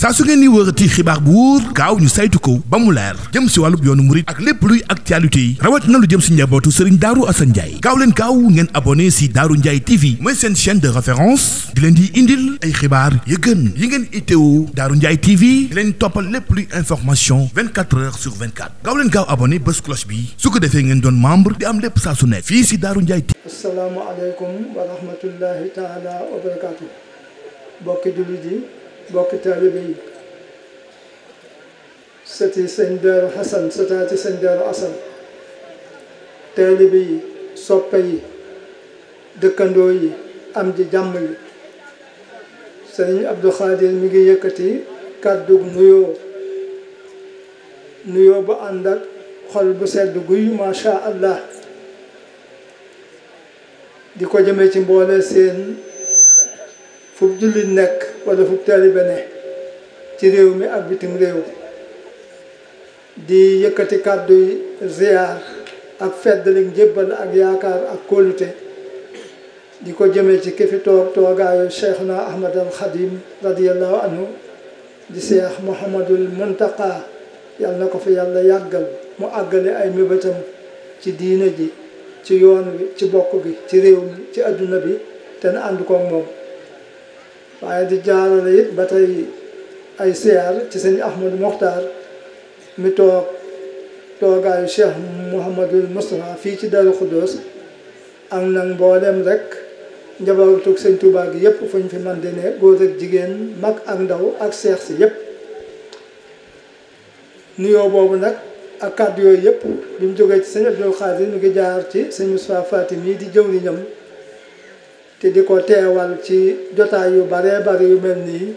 saa su ngeen ni wërati xibaar bu wóor gaaw ñu saytu ko ba mu leer jëm si wàllub yoonu murit ak lépp luy actualité yi rawat na lu jëm si njabootu Serigne Darou Assane Ndiaye gaaw leen gaaw ngeen abonné si Darou Ndiaye TV mooy seen chaîne de référence di leen di indil ay xibaar yu gën yi ngeen itteewu Darou Ndiaye TV di leen toppal lépp luy information 24 heures sur 24 gaaw leen gaaw abonné bés cloche bi su ko defee ngeen doon membre di am lépp saa su ne fii si Darou Ndiaye TV. asalaamaaleykum wa rahmatullahi taala wa barakaatu. bokki jullit yi bokki taalibe yi sëti sëñ Darou Hassan sëtaati sëñ Darou Assane taalibe yi soppe yi dëkkandoo yi am ji jàmm yi sëñ Abdou Khadir mi ngi yëkkati kàddu nuyoo bu ànd ak xol bu sedd guy macha allah di ko jëmee ci mboole seen fu jullit nekk wala fu taalibe ne ci réew mi ak bitim réew di yëkkati kàddu ziyaar ak feddali njébbal ak yaakaar ak kóolute di ko jëmee ci ki fi toogaayu Cheikhna Ahmad al Khadim radiyallahu anhu di Cheikh Mouhamadul Muntaqa yàlla na ko fi yàlla yàggal mu àggale ay mébétam ci diine ji ci yoon wi ci bokk gi ci réew mi ci adduna bi te na ànd koog moom waaye di jaarale it ba tey ay siyaar ci sëñ Ahmadou Mokhtar mi toogaayu Cheikh Mouhamadul Moustapha fii ci Darou Khoudoss ak nag mboolem rek njabootug sëñ Touba gi yëpp fu ñu fi man di ne góor ak jigéen mag ak ndaw ak seex si yëpp nuyoo boobu nag ak kàddu yooyu yëpp bi mu jógee ci sëñ Abdou Khadir mu ngi jaar ci sëñ Moustapha Fatim yi di jëwriñam te di ko teewal ci jotaay yu baree bari yu mel nii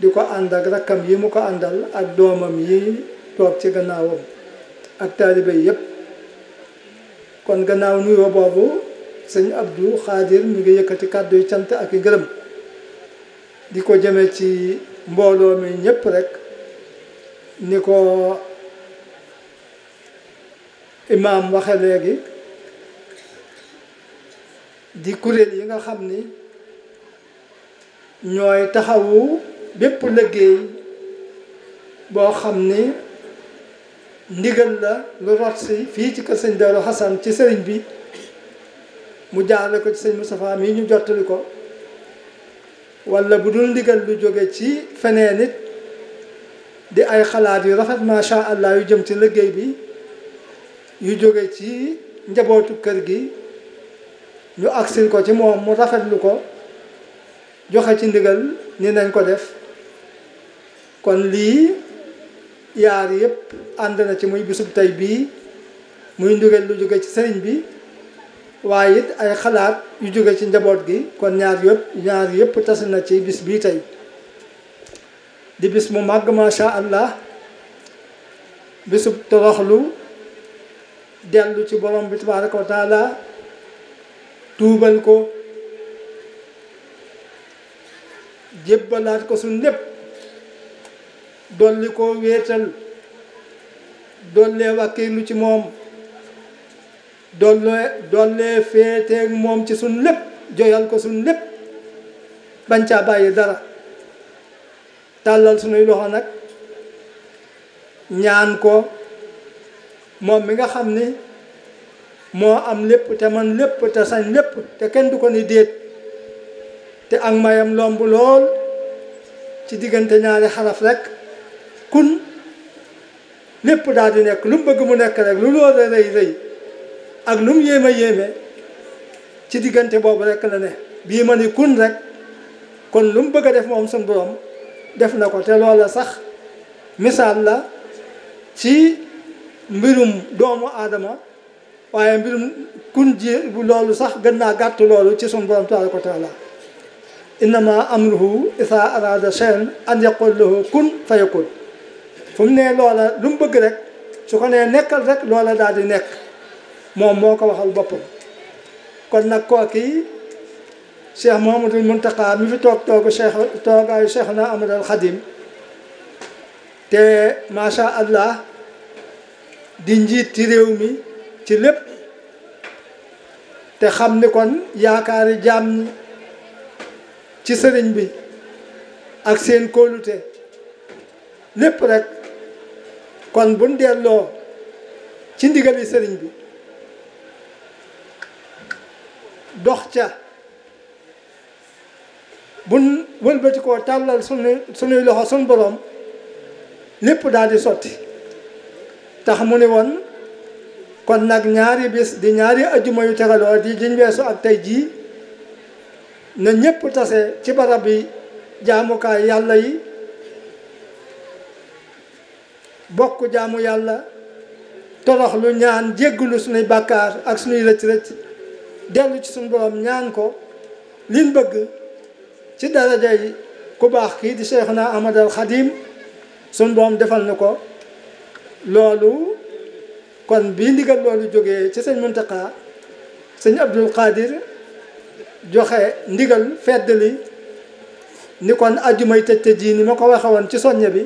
di ko ànd ak rakkam yi mu ko àndal ak doomam yi toog ci gannaawam ak taalibe yi yëpp kon gannaaw nuyoo boobu sëñ Abdou Khadir mi ngi yëkkati kàddu yu cant ak i gërëm di ko jëme ci mbooloo mi ñëpp rek ni ko imaam waxe léegi di kuréel yi nga xam ni ñooy taxawu bépp liggéey boo xam ni ndigal la lu rot si fii ci kër sëñ Darou Hassan ci sëriñ bi mu jaarle ko ci sëñ Moustapha mii ñu jottali ko walla bu dul ndigal lu jóge ci feneen nit di ay xalaat yu rafet macha allah yu jëm ci liggéey bi yu jóge ci njabootu kër gi ñu agsil ko ci moom mu rafetlu ko joxe ci ndigal ni nañ ko def kon lii yaar yëpp ànd na ci muy bisub tey bii muy ndigal lu jóge ci sëriñ bi waaye it ay xalaat yu jóge ci njaboot gi kon ñaar yëpp tas na ci bis bii tey di bis mu màgg macha allah bisub toroxlu dellu ci borom bi tabaraka wa taala tuubal ko jébbalaat ko suñ lépp dolli ko wéetal dollee wàkkiilu ci moom dollee féeteeg moom ci suñ lépp joyal ko suñ lépp bañ caa bàyyi dara tàllal suñuy loxo nag ñaan ko moom mi nga xam ni moo am lépp te man lépp te sañ lépp te kenn du ko ni déet te ak mayam lomb lool ci diggante ñaari xaraf rek kun lépp daal di nekk lu mu bëgg mu nekk rek lu loolu rëy rëy ak lu mu yéeme ci diggante boobu rek la ne bii ma ni kun rek kon lu mu bëgg a def moom suñu borom def na ko te loola sax misaal la ci mbirum doomu aadama waaye mbirum kun ji bu loolu sax gën naa gàtt loolu ci sunu borom tabaraka wa taala innama amruhu isa arada shay'an an yaqul lahu kun fayakun fu mu nee loola lu mu bëgg rek su ko nee nekkal rek loola daal di nekk moom moo ko waxal boppam kon nag kooki Cheikh Mouhamadul Muntaqa mi fi toogaayu Cheikhna Ahmad al Khadim te macha allah di njiit ci réew mi ci lépp te xam ni kon yaakaari jaam ñi ci sëriñ bi ak seen kóolute lépp rek kon buñ delloo ci ndigali sëriñ bi dox ca buñ wëlbati koo tàllal sunuy loxo sun borom lépp daal di sotti tax mu ne woon kon nag ñaari bis di ñaari ajjuma yu tegaloo di jiñ weesu ak tey jii na ñépp tase ci barab bi jaamukaay yàlla yi bokk jaamu yàlla torox lu ñaan jéggulu sunuy bàkkaar ak sunuy rëcc-rëcc dellu ci sunu borom ñaan ko liñ bëgg ci daraja yi ku baax kii di Cheikhuna Ahmad al Khadim sunu borom defal na ko loolu kon bii ndigal loolu jógee ci sëñ Muntaqa sëñ Abdul Qadir joxe ndigal feddali ni kon ajjumay tëj ji ni ma ko waxe woon ci soññe bi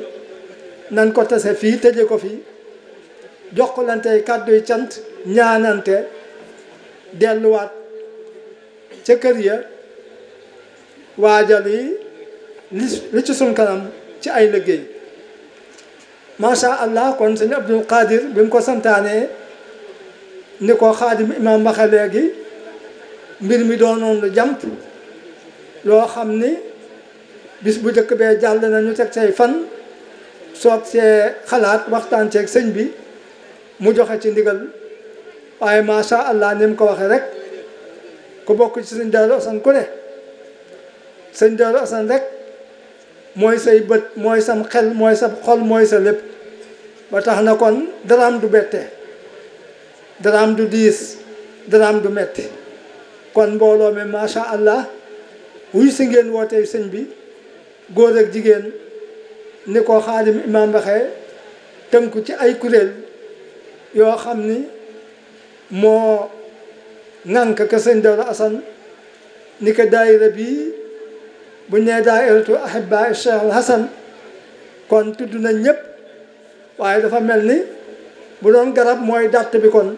nan ko tase fii tëje ko fii jokkalante kàdduy cant ñaanante delluwaat ca kër ya waajal yi li ci sun kanam ci ay liggéey macha allah kon sëñ Abdul Qadir bi mu ko santaanee ni ko xaadim imam waxe léegi mbir mi doonoon lu jàmp loo xam ni bis bu njëkk bee jàll nañu teg say fan soog see xalaat waxtaan ceeg sëñ bi mu joxe ci ndigal waaye macha allah ni mu ko waxee rek ku bokk ci sëñ Daaru Asan ku ne sëñ Daaru Asan rek mooy say bët mooy sam xel mooy sa xol mooy sa lépp ba tax na kon daraam du bette daraam du diis daraam du metti kon mbooloo mi macha allah wuy si ngeen wootee sëñ bi góor ak jigéen ni ko xaadim imaam waxee tënku ci ay kuréel yoo xam ni moo ŋànk ka sëñ Daaru Asan ni ko daayira bii bu nee daayiratu ahibba Cheikh al Hasan kon tudd nañ ñëpp waaye dafa mel ni bu doon garab mooy dàtt bi kon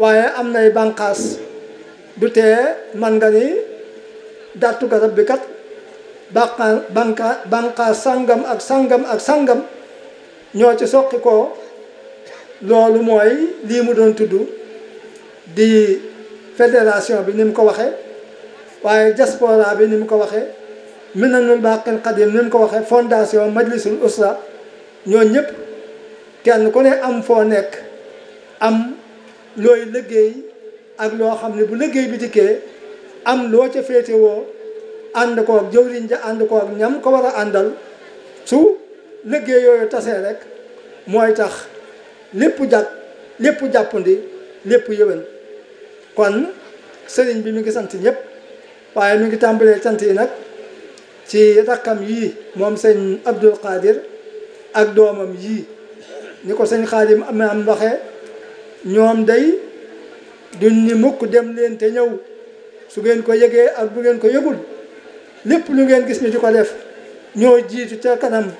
waaye am nay bànqaas du tee man nga ni dàttu garab bi kat bànqaas sangam ak sangam ak sangam ñoo ci soqi ko loolu mooy lii mu doon tudd di fédération bi ni mu ko waxee waaye diaspora bi ni mu ko waxee minanul baqil qadim ni mu ko waxee fondation majlisul usra ñoo ñëpp kenn ku ne am foo nekk am looy liggéey ak loo xam ne bu liggéey bi dikkee am loo ca féetewoo ànd koog jëwriñ ja ànd koog ñam ko war a àndal su liggéey yooyu tasee rek mooy tax lépp jàppandi lépp yëwén kon sëriñ bi mi ngi sant ñëpp waaye mi ngi tàmbalee sant yi nag ci rakkam yii moom sëñ Abdul Qadir ak doomam yii ni ko sëñ Xaadim am waxee ñoom day duñ ni mukk dem leen te ñëw su ngeen ko yëgee ak bu ngeen ko yëgul lépp lu ngeen gis ñu di ko def ñoo jiitu ca kanam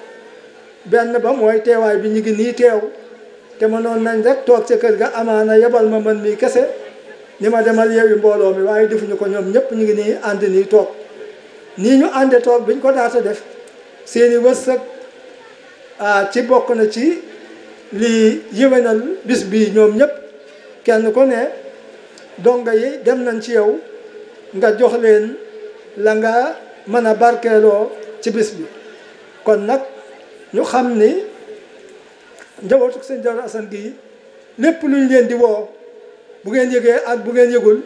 benn ba mooy teewaay bi ñu ngi nii teew te mënoon nañ rek toog ca kër ga amaana yebal ma man mii kese ni ma demal yeewi mbooloo mi waaye defuñu ko ñoom ñëpp ñu ngi nii ànd nii toog nii ñu ànde toog biñ ko daata def seeni wërsëg ci bokk na ci li yéwénal bis bi ñoom ñëpp kenn ku ne donga yi dem nañ ci yow nga jox leen la nga mën a barkeeloo ci bis bi kon nag ñu xam ni njabootu sëñ Daaru Asan gi lépp luñ leen di woo bu ngeen yëgee ak bu ngeen yëgul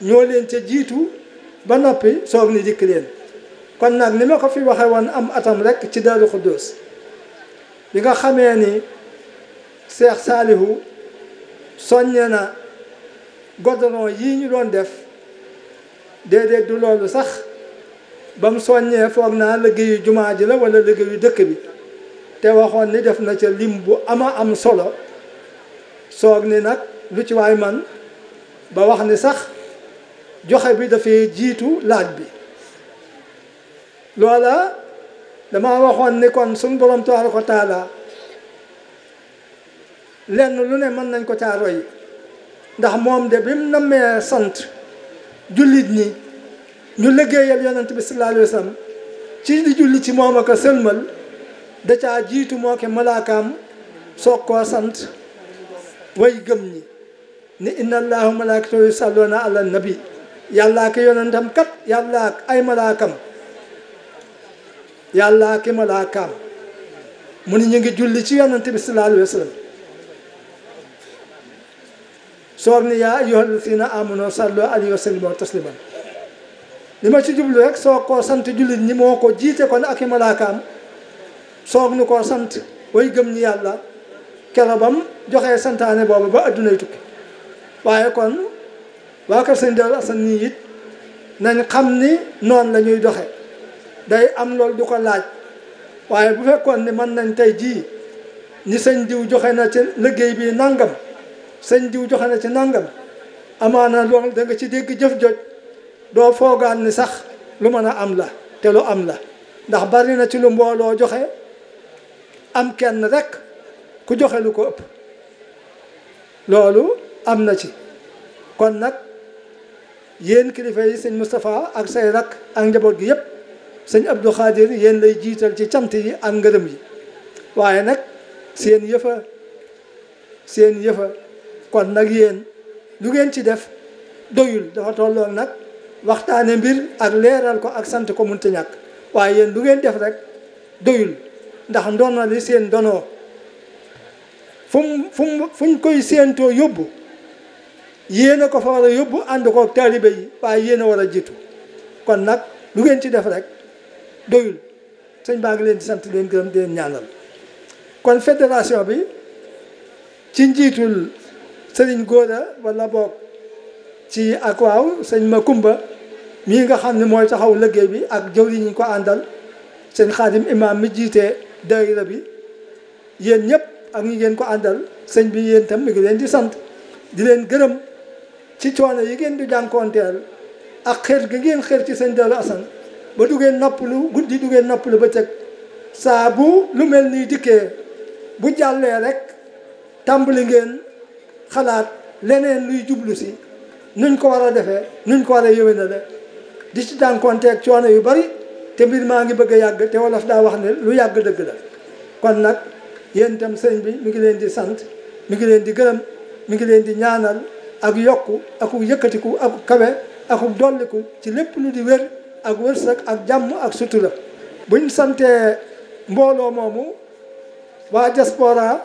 ñoo leen ca jiitu ba noppi soog ni dikk leen kon nag ni ma ko fi waxe woon am atam rek ci Daaru Xuddoos bi nga xamee ni Seex Saalihu soññe na goudron yii ñu doon def déedéet du loolu sax ba mu soññee foog naa liggéeyu jumaa ji la wala liggéeyu dëkk bi te waxoon ni def na ca lim bu ama am solo soog ni nag lu ci waay man ba wax ni sax joxe bi dafay jiitu laaj bi loola dama waxoon ni kon suñ borom tabaaraka wa taala lenn lu ne mën nañ ko caa roy ndax moom de bi mu nammee sant jullit ñi ñu liggéeyal yonent bi sallallahu alayhi wa sallam ci di julli ci moom ak a sëlmal da caa jiitu moo ke malaakaam soog koo sant way gëm ñi ni inna allahu malaikatahu yusalluna ala nabi yàllaa ki yonentam kat yàllaa ay malaakam yàllaa ki malaakaam mu ni ñu ngi julli ci yonent bi sallallahu alayhi wa sallam soog ni yaa ayyuhal lazina amanu sallu alayhi wa sallimu tasliman li ma ci jublu rek soog koo sant jullit ñi moo ko jiite kon ak i malaakaam soog ni koo sant way gëm ñi yàlla kero bam joxee santaane boobu ba addunay tukki waaye kon waa kër sëñ Darou Assane nii it nañ xam ni noonu la ñuy doxe day am loolu du ko laaj waaye bu fekkoon ni mën nañ tey jii ni sëñ diw joxe na ci liggéey bi nangam sëñ diw joxe na ci nangam amaana loolu da nga ci dégg jëf joj doo foogaan ni sax lu mën a am la te lu am la ndax bari na ci lu mbooloo joxe am kenn rek ku joxe lu ko ëpp loolu am na ci kon nag yéen kilifa yi sëñ Moustapha ak say rak ak njaboot gi yépp sëñ Abdou Khadir yéen lay jiital ci cant yi ak ngërëm yi waaye nag seen yëfa kon nag yéen lu ngeen ci def doyul dafa tolloon nag waxtaane mbir ak leeral ko ak sant ko mënta ñàkk waaye yéen lu ngeen def rek doyul ndax ndono li seen donoo fuñ koy séentoo yóbbu yéen a ko fa war a yóbbu ànd koog taalibe yi waaye yéen a war a jiitu kon nag lu ngeen ci def rek doyul sëñ baa ngi leen di sant leen gërëm di leen ñaanal kon fédération bi ci njiitul sëriñ Góora wala boog ci ak waaw sëñ Makumba mii nga xam ne mooy taxaw liggéey bi ak jëwriñ ñi ko àndal sëñ Xaadim imam mi jiite daayira bi yéen ñëpp ak ñi ngeen ko àndal sëñ bi yéen tam mi ngi leen di sant di leen gërëm ci coono yi ngeen di jànkoonteel ak xër gi ngeen xër ci sëñ Darou Assane ba du ngeen noppalu guddi du ngeen noppalu bëccëg saa bu lu mel nii dikkee bu jàllee rek tàmbali ngeen xalaat leneen luy jublu si nuñ ko war a defee nuñ ko war a yëwénale di ci jànkoonteeg coono yu bari te mbir maa ngi bëgg a yàgg te wolof daa wax ne lu yàgg dëgg la kon nag yéen itam sëñ bi mi ngi leen di sant mi ngi leen di gërëm mi ngi leen di ñaanal ak yokku ak yëkkatiku ak kawe ak dolliku ci lépp lu di wér ak wërsëg ak jàmm ak sutura buñ santee mbooloo moomu waa diaspora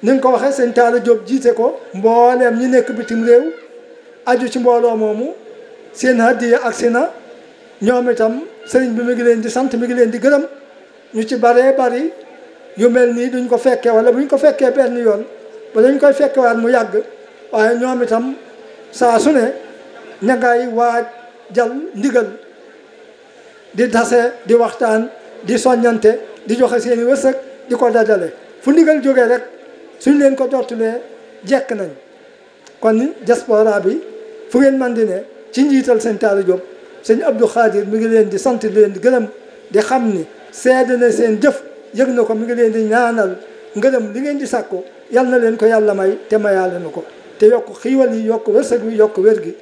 ni nga ko waxee sëñ Talla Diop jiite ko mbooleem ñi nekk bitim réew aju ci mbooloo moomu seen hadiya ak sina ñoom itam sëriñ bi mi ngi leen di sant mi ngi leen di gërëm ñu ci baree bari yu mel nii duñ ko fekkee wala buñ ko fekkee benn yoon wala ñu koy fekkewaat mu yàgg waaye ñoom itam saa su ne ña ngay waaj jal ndigal di tase di waxtaan di soññante di joxe seeni wërsëg di ko dajale fu ndigal jógee rek suñ leen ko jottulee jekk nañ kon diaspora bi fu ngeen man di ne ci njiital sëñ Talla Diop sëñ Abdou Khadir mi ngi leen di sant di leen di gërëm di xam ni seede na seen jëf yëg na ko mi ngi leen di ñaanal ngërëm li ngeen di sàkku yal na leen ko yàlla may te mayaale na ko te yokk xiiwal yi yokk wërsëg wi yokk wér gi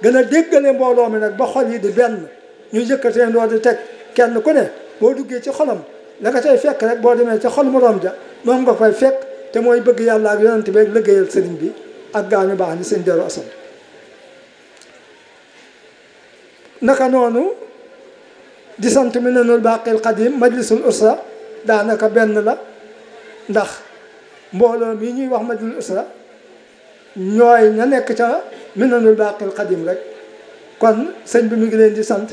gën a déggale mbooloo mi nag ba xol yi di benn ñu yëkkatee ndoo di teg kenn ku ne boo duggee ci xolam la nga cay fekk rek boo demee ci xol moroom ja moom nga fay fekk te mooy bëgg yàlla ak yonent bi ak liggéeyal sëriñ bi ak gaañu baax ni sëñ Darou Assane naka noonu di sant Minanul Baqil Qadim majlisul usra daanaka benn la ndax mbooloo mii ñuy wax majlisul usra ñooy ña nekk ca Minanul Baqil Qadim rek kon sëñ bi mi ngi leen di sant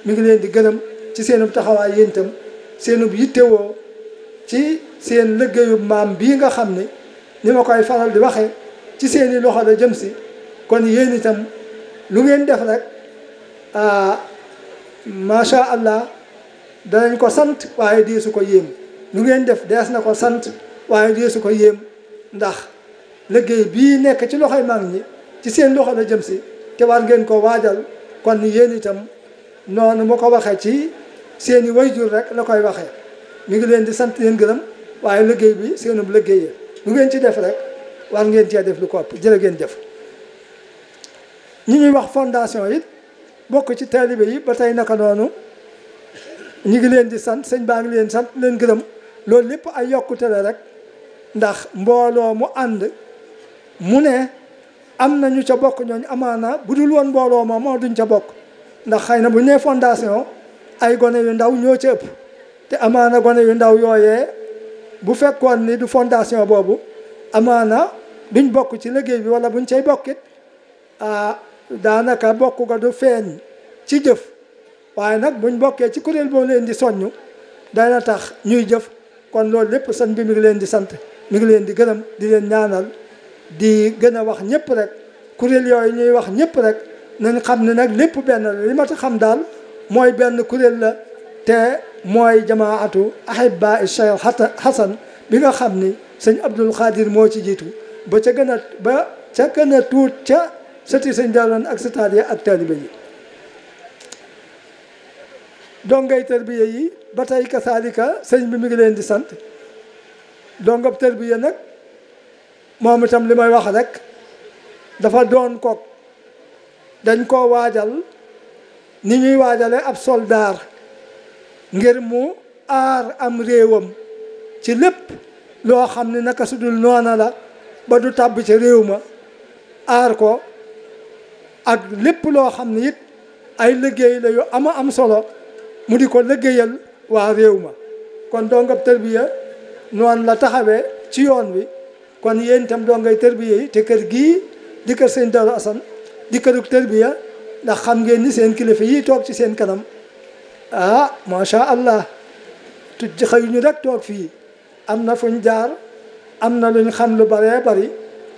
mi ngi leen di gërëm ci seenub taxawaay yéen itam seenub yittewoo ci seen liggéeyub maam bii nga xam ne ni ma koy faral di waxee ci seeni loxo la jëm si kon yéen itam lu ngeen def rek macha allah danañ ko sant waaye deesu ko yéem lu ngeen def dees na ko sant waaye deesu ko yéem ndax liggéey bii nekk ci loxoy mag ñi ci seen loxo la jëm si te war ngeen ko waajal kon yéen itam noonu mu ko waxee ci seeni wayjur rek la koy waxee mi ngi leen di sant leen gërëm waaye liggéey bi seenub liggéey lu ngeen ci def rek war ngeen cee def lu ko ëpp jërë ngeen jëf ñi ñuy wax fondation it bokk ci taalibe yi ba tey naka noonu ñu ngi leen di sant sëñ baa ngi leen sant leen gërëm loolu lépp ay yokkute la rek ndax mbooloo mu ànd mu ne am na ñu ca bokk ñooñu amaana bu dul woon mbooloo ma moo duñ ca bokk ndax xëy na bu ñu nee fondation ay gone yu ndaw ñoo ca ëpp te amaana gone yu ndaw yooyee bu fekkoon ni du fondation boobu amaana duñ bokk ci liggéey bi wala buñ cay bokkit daanaka bokk ga du feeñ ci jëf waaye nag buñ bokkee ci kuréel boo leen di soññ dana tax ñuy jëf kon loolu lépp sëñ bi mi ngi leen di sant mi ngi leen di gërëm di leen ñaanal di gën a wax ñëpp rek kuréel yooyu ñuy wax ñëpp rek nañ xam ne nag lépp benn la li ma ta xam daal mooy benn kuréel la te mooy jamaatu ahibba Cheikh Hasan bi nga xam ni sëñ Abdul Xaadir moo ci jiitu ba ca gën a tuut ca sëti sëñ Daaru ak sëtaat yi ak taalibe yi dongay tarbiya yi ba tey kasaalika sëñ bi mi ngi leen di sant dongab tarbiya nag moom itam li may wax rek dafa doon kook dañ koo waajal ni ñuy waajale ab soldaar ngir mu aar am réewam ci lépp loo xam ne naka sudul noona la ba du tàbb ci réew ma aar ko ak lépp loo xam ne it ay liggéey la yu ama am solo mu di ko liggéeyal waa réew ma kon dongab tarbiya noonu la taxawee ci yoon wi kon yéen itam dongay tarbiya yi te kër gii di kër sëñ Daaru Asan di kërug tarbiya ndax xam ngeen ni seen kilifa yi toog ci seen kanam macha allah tuj xëyuñu rek toog fii am na fuñ jaar am na luñ xam lu baree bari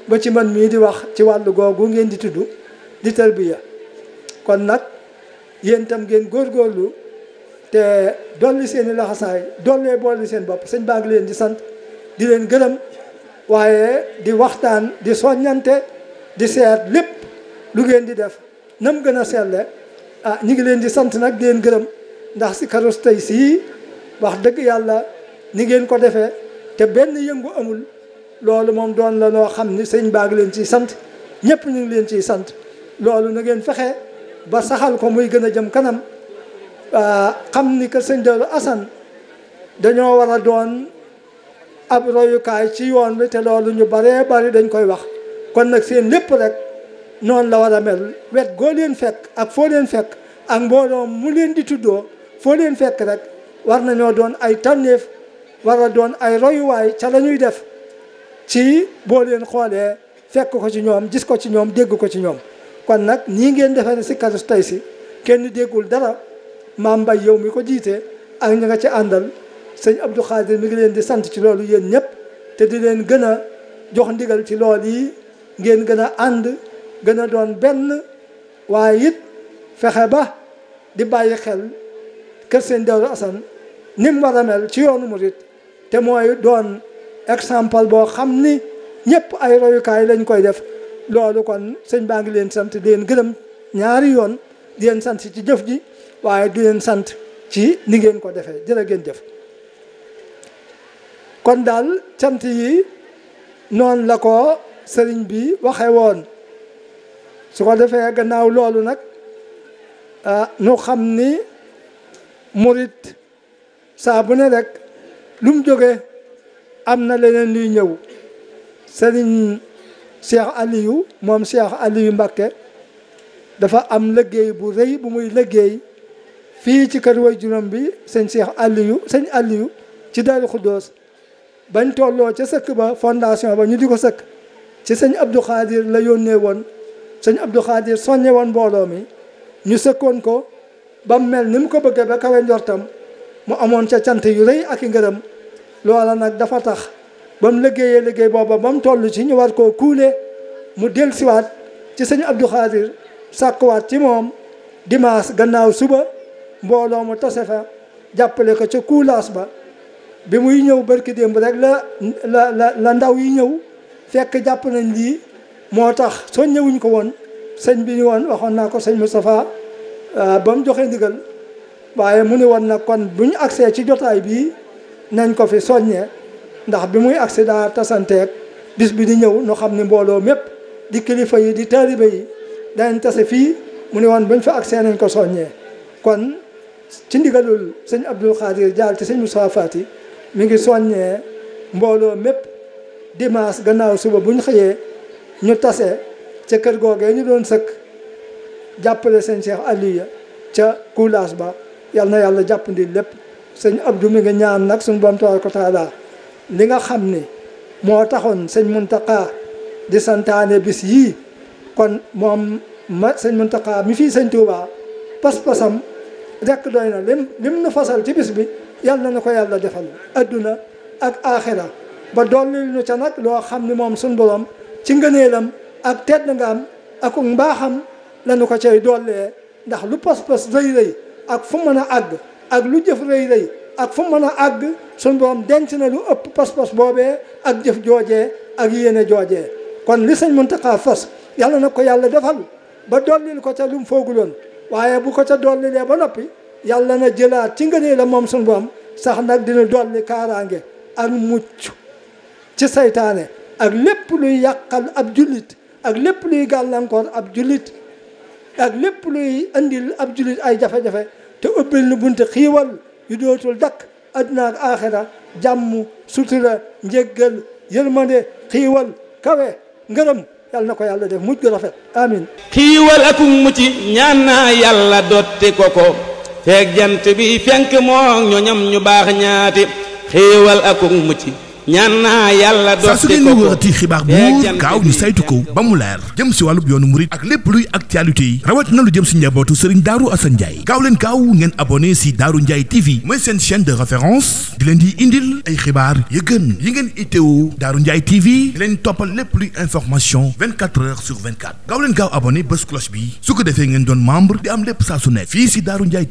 ba ci man mii di wax ci wàllu googu ngeen di tudd di tarbiya kon nag yéen itam ngeen góorgóorlu te dolli seen i laxasaay dollee boole seen bopp sëñ baa ngi leen di sant di leen gërëm waaye di waxtaan di soññante di seet lépp lu ngeen di def nam gën a selle ñi ngi leen di sant nag di leen gërëm ndax si karus tey sii wax dëgg yàlla ni ngeen ko defee te benn yëngu amul loolu moom doon la loo xam ni sëñ baa ngi leen ciy sant ñëpp ñu ngi leen ciy sant loolu na ngeen fexe ba saxal ko muy gën a jëm kanam xam ni que sëñ Daaru Asan dañoo war a doon ab royukaay ci yoon bi te loolu ñu baree bari dañ koy wax kon nag seen lépp rek noonu la war a mel wet goo leen fekk ak foo leen fekk ak mbooloo mu leen di tuddoo foo leen fekk rek war nañoo doon ay tànneef war a doon ay royuwaay ca la ñuy def ci boo leen xoolee fekk ko ci ñoom gis ko ci ñoom dégg ko ci ñoom kon nag nii ngeen defee ne si karus tey si kenn déggul dara maam Mbay yow mi ko jiite ak ña nga ci àndal sëñ Abdou Khadir mi ngi leen di sant ci loolu yéen ñëpp te di leen gën a jox ndigal ci lool yi ngeen gën a ànd gën a doon benn waaye it fexe ba di bàyyi xel kër sëñ Daaru Asan ni mu war a mel ci yoonu murit te mooy doon exemple boo xam ni ñëpp ay royukaay lañ koy def loolu kon sëñ baa ngi leen sant di leen gërëm ñaari yoon di leen sant ci jëf ji waaye di leen sant ci ni ngeen ko defee jërë ngeen jëf kon daal cant yi noonu la ko sëriñ bi waxe woon su ko defee gannaaw loolu nag nu xam ni murit saa bu ne rek lu mu jóge am na leneen luy ñëw sëriñ Cheikh Aliou moom Cheikh Aliou Mbacké dafa am liggéey bu rëy bu muy liggéey fii ci kër way juróom bi sëñ sëñ Aliou ci Daaru Xuddoos bañ tolloo ca sëkk ba fondation ba ñu di ko sëkk ci sëñ Abdou Khadir la yónnee woon sëñ Abdou Khadir soññe woon mbooloo mi ñu sëkkoon ko ba mu mel ni mu ko bëggee ba kawe njortam mu amoon ca cant yu rëy ak i ngërëm loola nag dafa tax ba mu liggéeyee liggéey booba ba mu toll ci ñu war koo kuule mu dellusiwaat ci sëñ Abdou Khadir sàkkuwaat ci moom dimanche gannaaw suba mbooloo mu tase fa jàppale ko ca kuulaas ba bi muy ñëw barki démb rek la ndaw yi ñëw fekk jàpp nañ lii moo tax soo ñëwuñ ko woon sëñ bi ni woon waxoon naa ko sëñ Moustapha ba mu joxe ndigal waaye mu ni woon nag kon bu ñu agsee ci jotaay bii nañ ko fi soññee ndax bi muy agsi daa tasanteeg bis bi di ñëw nu xam ni mbooloo mépp di kilifa yi di taalibe yi danañ tase fii mu ni woon buñ fa agsee nañ ko soññee kon ci ndigalul sëñ Abdou Khadir jaar ci sëñ Moustapha Fati mi ngi soññee mbooloo mépp dimanche gannaaw suba bu ñu xëyee ñu tase ca kër googee ñu doon sëkk jàppale sëñ Cheikh Aliya ca coulage ba yal na yàlla jàppandi lépp. sëñ Abdou mi ngi ñaan nag suñu Boroom tabaaraka wa taala li nga xam ni moo taxoon sëñ Muntaqa di santaane bis yii kon moom sëñ Muntaqa mi fii sëñ Touba pas-pasam rekk doy na lim nu fasal ci bis bi yàlla na ko yàlla defal adduna ak aaxira ba dollil nu ca nag loo xam ni moom suñu Boroom ci ngëneelam ak tedd nga am ak mbaaxam la nu ko cay dollee ndax lu pas-pas rëy ak fu mën a àgg ak lu jëf rëy ak fu mën a àgg suñu Boroom denc na lu ëpp pas-pas boobee ak jëf joojee ak yéene joojee kon li sëñ Muntaxa fas yàlla na ko yàlla defal ba dollil ko ca lu mu fooguloon waaye bu ko ca dollilee ba noppi yàlla na jëlaat ci ngënee la moom suñu Boroom sax nag dina dolli kaaraange ak mucc ci saytaane ak lépp luy yàqal ab jullit ak lépp luy gàllankoor ab jullit ak lépp luy andil ab jullit ay jafe-jafe te ubbil nu bunte xiiwal yu dootul dakk adduna ak aaxira jàmm sutura njéggal yërmande xiiwal kawe ngërëm yàlla na ko yàlla def mujj gu rafet amin xiiwal ak mucc ñaan naa yàlla dotti ko feeg jant bi fenk moo ñoñam ñu baax ñaati xiiwal ak mucc ñaan naa yàlla dotti ko saa su ngeen di wërati xibaar bu wóor gaaw ñu saytu ko ba mu leer jëm si wàllub yoonu murit ak lépp luy actualité yi rawat na lu jëm si njabootu Serigne Darou Assane Ndiaye gaaw leen gaaw ngeen abonné si Darou Ndiaye TV mooy seen chaîne de référence di leen di indil ay xibaar yu gën yi ngeen itteewu Darou Ndiaye TV di leen toppal lépp luy information 24 heures sur 24 gaaw leen gaaw abonné bés cloche bi su ko defee ngeen doon membre di am lépp saa su nekk fii si Darou Ndiaye